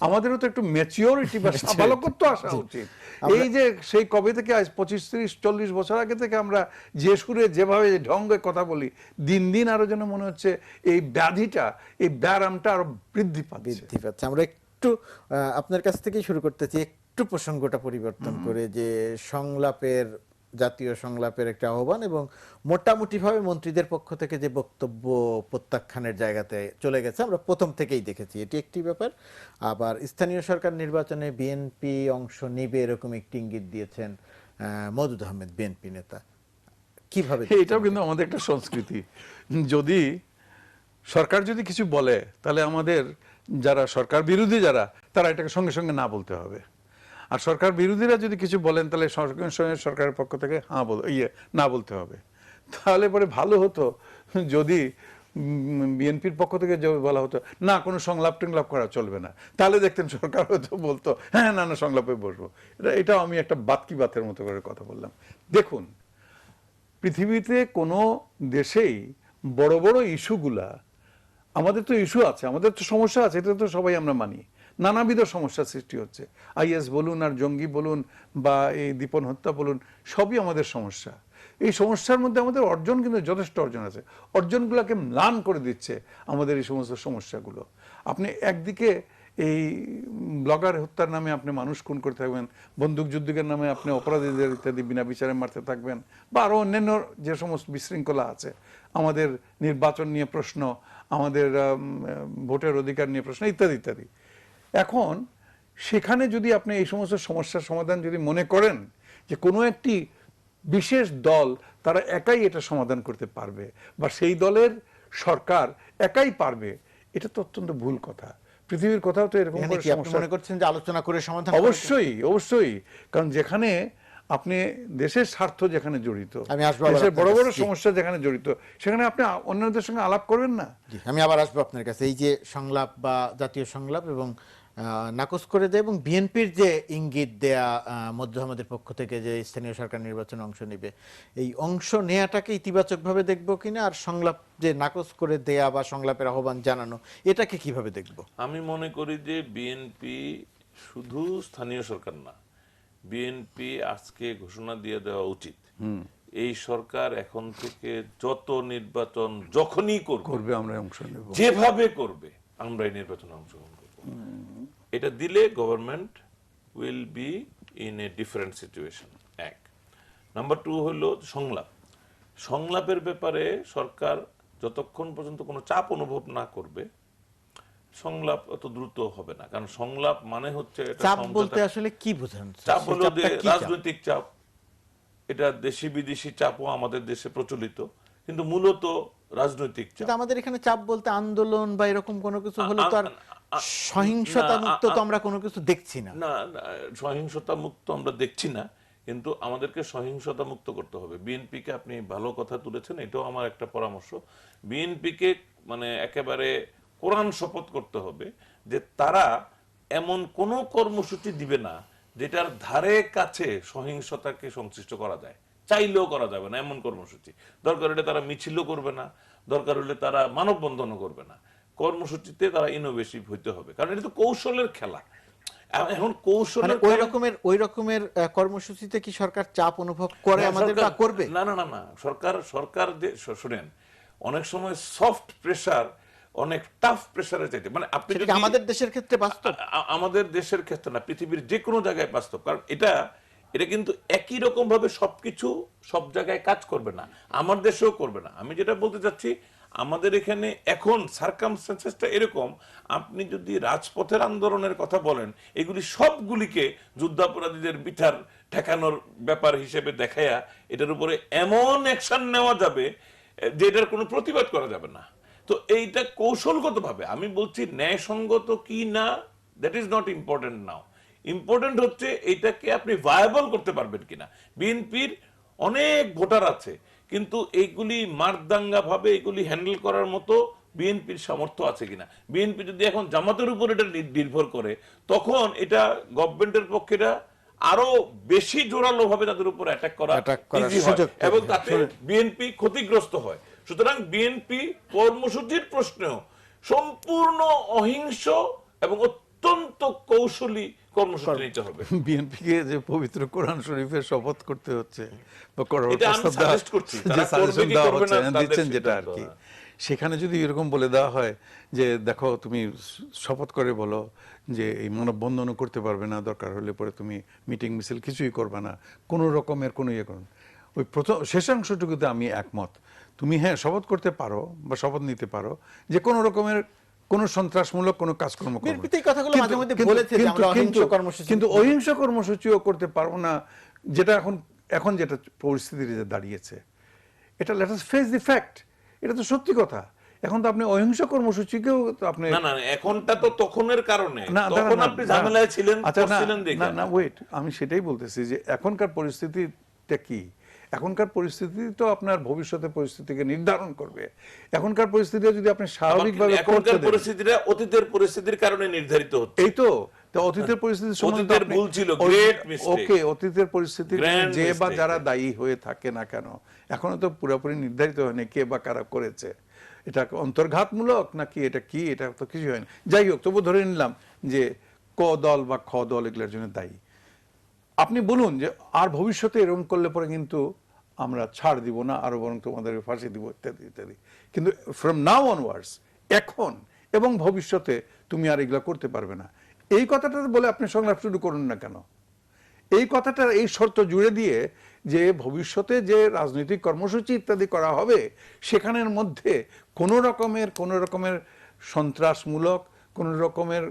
আমাদেরও তো একটু ম্যাচিওরিটি বা সাবালকত্ব আসা উচিত। এই যে সেই কবে থেকে আজ 25, 30, 40 বছর আগে থেকে আমরা যে সুরে যেভাবে ঢঙ্গে কথা বলি, দিন দিন আরো যেন মনে হচ্ছে এই ব্যাধিটা, এই ব্যারামটা আরো বৃদ্ধি পাচ্ছে। আমরা একটু আপনার কাছ থেকেই শুরু করতেছি, একটু প্রসঙ্গটা পরিবর্তন করে, যে সংলাপের, জাতীয় সংলাপের একটা আহ্বান এবং মোটামুটি ভাবে মন্ত্রীদের পক্ষ থেকে যে বক্তব্য প্রত্যাখ্যানের জায়গাতে চলে গেছে আমরা প্রথম থেকেই দেখেছি, এটি একটি ব্যাপার। আবার স্থানীয় সরকার নির্বাচনে বিএনপি অংশ নিবে এরকম একটি ইঙ্গিত দিয়েছেন মওদুদ আহমেদ, বিএনপি নেতা। কিভাবে এটাও কিন্তু আমাদের একটা সংস্কৃতি, যদি সরকার যদি কিছু বলে তাহলে আমাদের যারা সরকার বিরোধী যারা, তারা এটাকে সঙ্গে সঙ্গে না বলতে হবে। আর সরকার বিরোধীরা যদি কিছু বলেন তাহলে সঙ্গে সঙ্গে সরকারের পক্ষ থেকে না বলতে হবে। তাহলে পরে ভালো হতো যদি বিএনপির পক্ষ থেকে বলা হতো না কোনো সংলাপ টিংলাপ করা চলবে না, তাহলে দেখতেন সরকার হয়তো বলতো হ্যাঁ না সংলাপে বসবো। এটাও আমি একটা বাতকি বাতের মতো করে কথা বললাম। দেখুন, পৃথিবীতে কোনো দেশেই বড় বড় ইস্যুগুলা, আমাদের তো ইস্যু আছে, আমাদের তো সমস্যা আছে, এটা তো সবাই আমরা মানি, নানাবিধ সমস্যার সৃষ্টি হচ্ছে, আইএস বলুন আর জঙ্গি বলুন বা এই দীপন হত্যা বলুন, সবই আমাদের সমস্যা। এই সমস্যার মধ্যে আমাদের অর্জন কিন্তু যথেষ্ট অর্জন আছে, অর্জনগুলোকে ম্লান করে দিচ্ছে আমাদের এই সমস্ত সমস্যাগুলো। আপনি একদিকে এই ব্লগার হত্যার নামে আপনি মানুষ খুন করতে থাকবেন, বন্দুক যুদ্ধের নামে আপনি অপরাধীদের ইত্যাদি বিনা বিচারে মারতে থাকবেন, বা আরো অন্যান্য যে সমস্ত বিশৃঙ্খলা আছে, আমাদের নির্বাচন নিয়ে প্রশ্ন, আমাদের ভোটের অধিকার নিয়ে প্রশ্ন ইত্যাদি ইত্যাদি। এখন সেখানে যদি আপনি এই সমস্ত সমস্যার সমাধান যদি মনে করেন যে কোনো একটি বিশেষ দল তারা একাই এটা সমাধান করতে পারবে বা সেই দলের সরকার একাই পারবে, এটা তো অত্যন্ত ভুল কথা। পৃথিবীর কোথাও তো এরকম করে সমস্যা মনে করছেন যে আলোচনা করে সমাধান? অবশ্যই অবশ্যই, কারণ যেখানে আপনি দেশের স্বার্থ যেখানে জড়িত, দেশের বড় বড় সমস্যা যেখানে জড়িত, সেখানে আপনি অন্যদের সঙ্গে আলাপ করবেন না? আমি আবার আসবো আপনার কাছে। এই যে সংলাপ বা জাতীয় সংলাপ এবং নাকচ করে দেয় এবং বিএনপির যে ইঙ্গিত দেয়া মওদুদ আহমেদের পক্ষ থেকে যে স্থানীয় সরকার নির্বাচনে অংশ নেবে, এই অংশ নেয়াটাকে ইতিবাচক ভাবে দেখবো কিনা, আর সংলাপ যে নাকচ করে দেয়া বা সংলাপের আহ্বান জানানো, এটাকে কিভাবে দেখবো? আমি মনে করি যে বিএনপি শুধু স্থানীয় সরকার না, বিএনপি আজকে ঘোষণা দিয়ে দেওয়া উচিত এই সরকার এখন থেকে যত নির্বাচন যখনই করবে আমরা অংশ নেব, যেভাবে করবে আমরা এই নির্বাচনে অংশগ্রহণ করব। এটা দিলে government will be in a different situation. এক নাম্বার 2 হলো সংলাপ। সংলাপের ব্যাপারে সরকার যতক্ষণ পর্যন্ত কোনো চাপ অনুভব না করবে সংলাপ অত দ্রুত হবে না, কারণ সংলাপ মানে হচ্ছে চাপ বলতে আসলে কি বোঝান? চাপ হলো যে রাজনৈতিক চাপ, এটা দেশি বিদেশি চাপও আমাদের দেশে প্রচলিত, কিন্তু মূলত রাজনৈতিক চাপ। আমাদের এখানে চাপ বলতে আন্দোলন বা এরকম কোনো কিছু হলে তো আর সহিংসতা মুক্ত তো আমরা কোনো কিছু দেখছি না। না, সহিংসতা মুক্ত আমরা দেখছি না, কিন্তু আমাদেরকে সহিংসতা মুক্ত করতে হবে। বিএনপিকে আপনি ভালো কথা তুলেছেন, এটাও আমার একটা পরামর্শ। বিএনপিকে মানে একেবারে কোরআন শপথ করতে হবে যে তারা এমন কোন কর্মসূচি দিবে না যেটার ধারে কাছে সহিংসতাকে সংশ্লিষ্ট করা যায়, চাইলেও করা যাবে না এমন কর্মসূচি। দরকার হলে তারা মিছিলও করবে না, দরকার হলে তারা মানববন্ধনও করবে না। কর্মসূচিতে তারা ইনোভেটিভ হইতে হবে, কারণ এটা তো কৌশলের খেলা। এখন কৌশলের ওই রকমের কর্মসূচিতে কি সরকার চাপ অনুভব করে আমাদের বা করবে? না না না না, সরকার যে শুনেন, অনেক সময় সফট প্রেসার অনেক টাফ প্রেসারে চাইতে, মানে আপনি যদি আমাদের দেশের ক্ষেত্রে বাস্তব, আমাদের দেশের ক্ষেত্রে না, পৃথিবীর যে কোনো জায়গায় বাস্তব। কারণ এটা কিন্তু একই রকম ভাবে সবকিছু সব জায়গায় কাজ করবে না, আমার দেশেও করবে না। আমি যেটা বলতে চাচ্ছি, আমাদের এখানে এখন সার্কামস্টেন্সেসটা এরকম, আপনি যদি রাজপথের আন্দোলনের কথা বলেন, এগুলি সবগুলিকে যুদ্ধাপরাধীদের বিচার ঠেকানোর ব্যাপার হিসেবে দেখায়া এটার উপরে এমন অ্যাকশন নেওয়া যাবে যে এটার কোনো প্রতিবাদ করা যাবে না। তো এইটা কৌশলগতভাবে আমি বলছি, ন্যায়সঙ্গত কি না that is not important now. Important হচ্ছে এইটাকে আপনি ভায়াবল করতে পারবেন কিনা। বিএনপির অনেক ভোটার আছে, কিন্তু এইগুলি মারদাঙ্গা ভাবে এগুলি হ্যান্ডেল করার মতো বিএনপির সামর্থ্য আছে কিনা। বিএনপি যদি এখন জামাতের উপর এটা নির্ভর করে, তখন এটা গভর্নমেন্টের পক্ষে আরো বেশি জোরালো ভাবে তাদের উপর অ্যাটাক করা easy হয়, সুযোগ এবং তাতে বিএনপি ক্ষতিগ্রস্ত হয়। সুতরাং বিএনপি কর্মসূচির প্রশ্নেও সম্পূর্ণ অহিংস এবং অত্যন্ত কৌশলী কর্মসূচি নিতে হবে। বিএনপিকে যে পবিত্র কোরআন শরীফের শপথ করতে হচ্ছে বা করার এটা আমি প্রস্তাব suggest করছি, যে তারা করবে সাজেশন কি দেওয়া করবে না হচ্ছে, তাদের দিচ্ছেন যেটা আর সিদ্ধান্ত। কি, সেখানে যদি এরকম বলে দেওয়া হয় যে দেখো তুমি শপথ করে বলো যে এই মানববন্ধনও করতে পারবে না, দরকার হলে পরে তুমি মিটিং মিছিল কিছুই করবে না, কোনো রকমের কোনো ইয়ে করবে না, ওই প্রথম শেষাংশটুকুতে আমি একমত। তুমি হ্যাঁ শপথ করতে পারো বা শপথ নিতে পারো যে কোনো রকমের কোনো সন্ত্রাসমূলক কোনো কাজকর্ম করবে না। বিএনপি তো এই কথাগুলো কিন্তু- মাঝে মধ্যে কিন্তু- বলেছে যে আমরা অহিংস কিন্তু- কর্মসূচি কিন্তু অহিংস কর্মসূচিও করতে পারবো না, যেটা এখন যেটা পরিস্থিতি দাঁড়িয়েছে, এটা লেট আস ফেস দি ফ্যাক্ট, এটা তো সত্যি কথা। এখন তো আপনি অহিংস কর্মসূচিকেও তো আপনি না না, এখনটা তো তখনের কারণে, না, তখন না, আপনি না, ঝামেলায় ছিলেন, আচ্ছা, না, করছিলেন দেখে। না, না, ওয়েট, আমি সেটাই বলতেছি যে এখনকার পরিস্থিতিটা কি, এখনকার পরিস্থিতি তো আপনার ভবিষ্যতের পরিস্থিতিকে নির্ধারণ করবে। এখনকার পরিস্থিতি যদি আপনি স্বাভাবিকভাবে করতে এখনকার দেন, পরিস্থিতিটা অতীতের পরিস্থিতির কারণে নির্ধারিত হচ্ছে। এই তো অতীতের পরিস্থিতি অতীতের ভুল ছিল, great mistake. ওকে, অতীতের পরিস্থিতি Grand যে বা mistake. যারা দায়ী হয়ে থাকে না কেন, এখনো তো পুরোপুরি নির্ধারিত হয়নি কে বা কারা করেছে, এটা অন্তর্ঘাতমূলক নাকি এটা কি, এটা তো কিছু হয়নি। যাই হোক, তবু ধরে নিলাম যে ক দল বা খ দল এগুলোর জন্য দায়ী। আপনি বলুন যে আর ভবিষ্যতে এরকম করলে পরে কিন্তু আমরা ছাড় দিব না, আরো বরং তোমাদের ফাঁসি দিব, ইত্যাদি ইত্যাদি। কিন্তু ফ্রম নাও অনওয়ার্ডস, এখন এবং ভবিষ্যতে তুমি আর এগুলো করতে পারবে না, এই কথাটা বলে আপনি সংলাপ শুরু করুন না কেন? এই কথাটা, এই শর্ত জুড়ে দিয়ে যে ভবিষ্যতে যে রাজনৈতিক কর্মসূচি ইত্যাদি করা হবে, সেখানের মধ্যে কোনো রকমের সন্ত্রাসমূলক, কোনো রকমের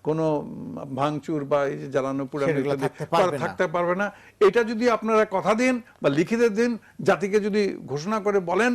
কোনো ভাঙচুর বা এই যে জ্বালানো পোড়ানো সেগুলো ইত্যাদি থাকতে পারবে না। থাকতে পারবে না। এটা যদি আপনারা কথা দিন বা লিখিত দিন, জাতিকে যদি ঘোষণা করে বলেন,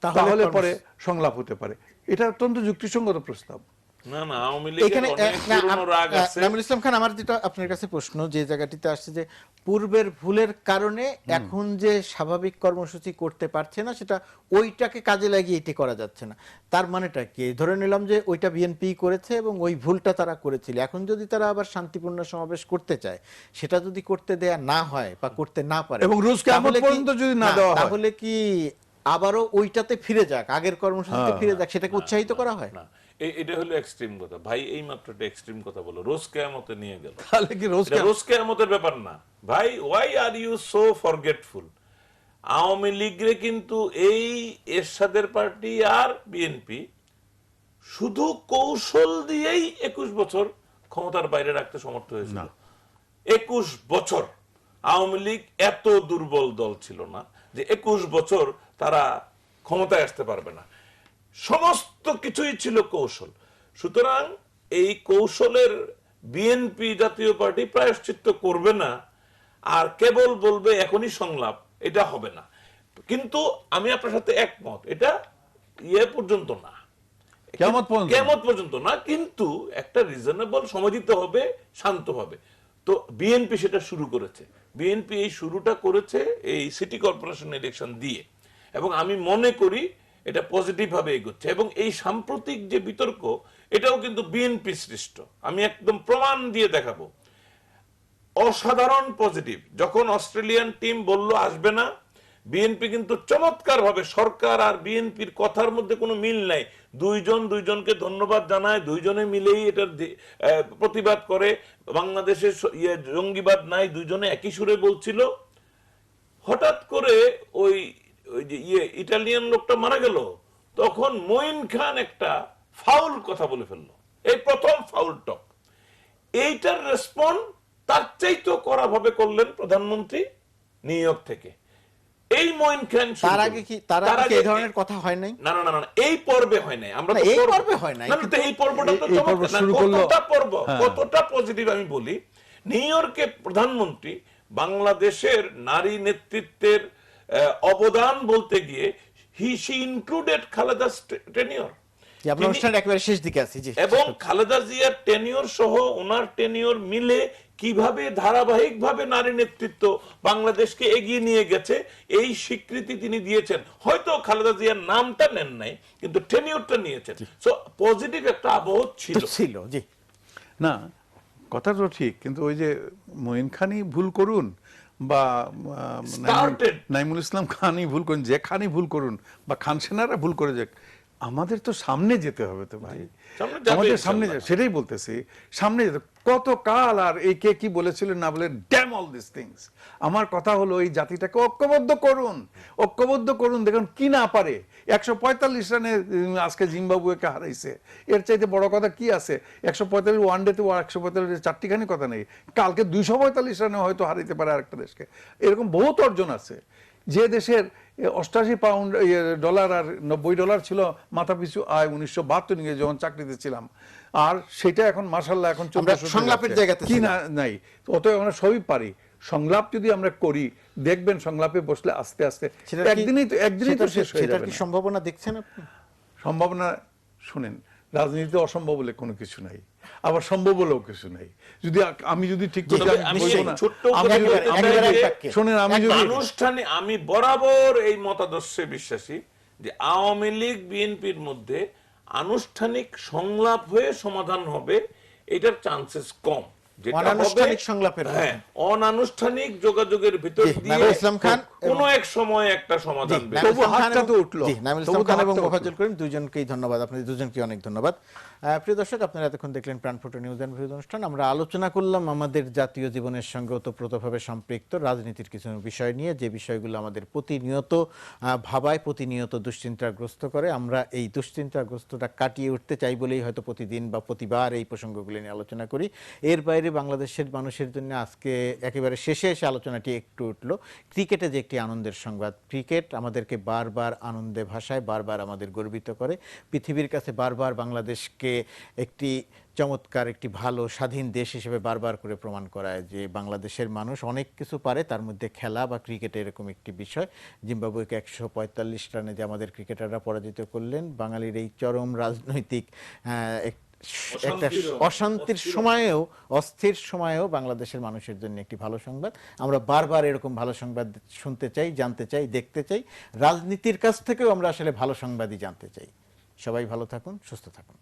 তাহলে পরে সংলাপ হতে পারে। এটা অত্যন্ত যুক্তিসঙ্গত প্রস্তাব। না না, আওয়ামী লীগের এখানে অনেক পুরনো রাগ আছে। নামুল ইসলাম খান, আমার যেটা আপনার কাছে প্রশ্ন, যে জায়গাটিতে আসছে যে পূর্বের ভুলের কারণে এখন যে স্বাভাবিক কর্মসূচি করতে পারছে না, সেটা ওইটাকে কাজে লাগিয়ে এটি করা যাচ্ছে না, তার মানেটা কি? ধরে নিলাম যে ওইটা বিএনপি করেছে এবং ওই ভুলটা তারা করেছিল, এখন যদি তারা আবার শান্তিপূর্ণ সমাবেশ করতে চায়, সেটা যদি করতে দেয়া না হয় বা করতে না পারে, এবং রোজ কিয়ামত তাহলে কি- পর্যন্ত যদি না দেওয়া হয়, তাহলে কি আবারও ওইটাতে ফিরে যাক, আগের কর্মসূচিতে ফিরে যাক, সেটাকে উৎসাহিত করা হয়? না, এটা হলো এক্সট্রিম কথা ভাই, এই মাত্র একটা এক্সট্রিম কথা বলো, রোজ কিয়ামতে নিয়ে গেল। তাহলে কি রোজ এটা রোজ কিয়ামতের ব্যাপার না ভাই। Why are you so forgetful? Awami লীগরে কিন্তু এই এরশাদের পার্টি আর বিএনপি শুধু কৌশল দিয়েই 21 বছর ক্ষমতার বাইরে রাখতে সমর্থ হয়েছিল। 21 বছর আওয়ামী লীগ এত দুর্বল দল ছিল না যে 21 বছর তারা ক্ষমতায় আসতে পারবে না। সমস্ত কিছুই ছিল কৌশল। সুতরাং এই কৌশলের বিএনপি জাতীয় পার্টি প্রায়শ্চিত্ত করবে না, আর কেবল বলবে এখনই সংলাপ, এটা হবে না। কিন্তু আমি আপনার সাথে একমত, এটা পর্যন্ত না, কিয়ামত পর্যন্ত না, কিন্তু একটা রিজনেবল সময় দিতে হবে, শান্তভাবে। তো বিএনপি সেটা শুরু করেছে, বিএনপি এই শুরুটা করেছে এই সিটি কর্পোরেশন ইলেকশন দিয়ে, এবং আমি মনে করি এটা পজিটিভ ভাবে এগোচ্ছে। এবং এই সাম্প্রতিক যে বিতর্ক, এটাও কিন্তু বিএনপি সৃষ্ট, আমি একদম প্রমাণ দিয়ে দেখাবো। অসাধারণ পজিটিভ। যখন অস্ট্রেলিয়ান টিম বলল আসবে না, বিএনপি কিন্তু চমৎকার ভাবে, সরকার আর বিএনপির কথার মধ্যে কোনো মিল নাই, দুইজনকে ধন্যবাদ জানায়, দুইজনে মিলেই এটার প্রতিবাদ করে, বাংলাদেশের জঙ্গিবাদ নাই, দুইজনে একই সুরে বলছিল। হঠাৎ করে ওই যে ইটালিয়ান লোকটা মারা গেল, তখন মঈন খান একটা ফাউল কথা বলে ফেললো, এই প্রথম ফাউল টক। এইটার রেসপন্স তার চাইতেও কড়া ভাবে করলেন প্রধানমন্ত্রী নিউ ইয়র্ক থেকে। এই মঈন খান তার আগে কি এই ধরনের কথা হয় নাই? না না না না, এই পর্বে হয় নাই। আমরা এই পর্বে হয় নাই, কিন্তু এই পর্বটা তো কতটা পজিটিভ আমি বলি। নিউ ইয়র্কে প্রধানমন্ত্রী বাংলাদেশের নারী নেতৃত্বের অবদান বলতে গিয়ে হি ইনক্লুডেড খালেদা টেনিওর, আমরা অনুষ্ঠানের একেবারে শেষ দিকে আছি, জি, এবং খালেদা জিয়ার টেনিওর সহ ওনার টেনিওর মিলে কিভাবে ধারাবাহিকভাবে নারী নেতৃত্ব বাংলাদেশকে এগিয়ে নিয়ে গেছে এই স্বীকৃতি তিনি দিয়েছেন। হয়তো খালেদা জিয়ার নামটা নেন নাই, কিন্তু টেনিউরটা নিয়েছেন। সো পজিটিভ একটা আবহ ছিল। ছিল, জি। না, কথা তো ঠিক, কিন্তু ওই যে মঈন খানই ভুল করুন বা Started. নাইমুল ইসলাম খানই ভুল করুন, যে খানই ভুল করুন, বা খান সেনারা ভুল করে যাক, আমাদের তো সামনে যেতে হবে তো ভাই, সামনে যাবে আমাদের সামনে ইনশাআল্লাহ। সেটাই বলতেছি, সামনে যেতে কত কাল। আর এই কে কি বলেছিলেন না বলে, ড্যাম অল দিস থিংস। আমার কথা হলো এই জাতিটাকে ঐক্যবদ্ধ করুন, ঐক্যবদ্ধ করুন। দেখুন কি না পারে, 145 রানে আজকে জিম্বাবুয়েকে হারাইছে, এর চাইতে বড় কথা কি আছে? 145 ওয়ানডেতে 145 চারটিখানি কথা নেই, কালকে 245 রানে হয়তো হারাইতে পারে আরেকটা দেশকে। এরকম বহুত অর্জন আছে। যে দেশের 88 পাউন্ড ডলার আর $90 ছিল মাথা পিছু আয় 1972 নিয়ে যখন চাকরিতে ছিলাম, আর সেটা এখন মাশাআল্লাহ এখন 1400 সংলাপের জায়গাতে কি ছিলাম। না নাই। অতএব আমরা সবই পারি। সংলাপ যদি আমরা করি, দেখবেন সংলাপে বসলে আস্তে আস্তে একদিনই তো শেষ হয়ে সেটার যাবে কি না। সম্ভাবনা দেখছেন আপনি? সম্ভাবনা, শুনেন, রাজনীতিতে অসম্ভব বলে কোনো কিছু নাই, আবার সম্ভব বলেও কিছু নাই। যদি আমি যদি ঠিক তবে করে আমি বলবো এই না, ছোট্ট আমি করে যদি- বলতে আমি চাই যদি- যে, বাক্যে। শোনেন, আমি যদি আনুষ্ঠানিক, আমি বরাবর এই মতাদর্শে বিশ্বাসী যে আওয়ামী লীগ বিএনপির মধ্যে আনুষ্ঠানিক সংলাপ হয়ে সমাধান হবে, এটার চান্সেস কম। যেটা হবে, অনানুষ্ঠানিক সংলাপের হ্যাঁ, অনানুষ্ঠানিক যোগাযোগের ভিতর জি, দিয়ে নাইমুল ইসলাম খান কোনো এক সময় একটা সমাধান বের তবু হবে। হাতটা তো উঠলো। নাইমুল তবু ইসলাম তো খান এবং হাতটা উঠলো। মোফাজ্জল করিম, দুজনকেই ধন্যবাদ। আপনাদের দুজনকে অনেক ধন্যবাদ। প্রিয় দর্শক, আপনারা এতক্ষণ দেখলেন প্রাণফোটো নিউজ অ্যান্ড ভিউজ অনুষ্ঠান। আমরা আলোচনা করলাম আমাদের জাতীয় জীবনের সঙ্গে ওতপ্রোতভাবে সম্পৃক্ত রাজনীতির কিছু বিষয় নিয়ে, যে বিষয়গুলো আমাদের প্রতিনিয়ত ভাবায়, প্রতিনিয়ত দুশ্চিন্তাগ্রস্ত করে। আমরা এই দুশ্চিন্তাগ্রস্তটা কাটিয়ে উঠতে চাই বলেই হয়তো প্রতিদিন বা প্রতিবার এই প্রসঙ্গগুলি নিয়ে আলোচনা করি। এর বাইরে বাংলাদেশের মানুষের জন্য আজকে একেবারে শেষে এসে আলোচনাটি একটু উঠলো ক্রিকেটে, যে একটি আনন্দের সংবাদ। ক্রিকেট আমাদেরকে বারবার আনন্দে ভাষায়, বারবার আমাদের গর্বিত করে, পৃথিবীর কাছে বারবার বাংলাদেশকে একটি চমৎকার, একটি ভালো স্বাধীন দেশ হিসেবে বারবার করে প্রমাণ করায় যে বাংলাদেশের মানুষ অনেক কিছু পারে, তার মধ্যে খেলা বা ক্রিকেট এরকম একটি বিষয়। জিম্বাবুয়েকে 145 রানে যে আমাদের ক্রিকেটাররা পরাজিত করলেন, বাঙালির এই চরম রাজনৈতিক একটা অশান্তির সময়েও, অস্থির সময়েও বাংলাদেশের মানুষের জন্য একটি ভালো সংবাদ। আমরা বারবার এরকম ভালো সংবাদ শুনতে চাই, জানতে চাই, দেখতে চাই। রাজনীতির কাছ থেকেও আমরা আসলে ভালো সংবাদই জানতে চাই। সবাই ভালো থাকুন, সুস্থ থাকুন।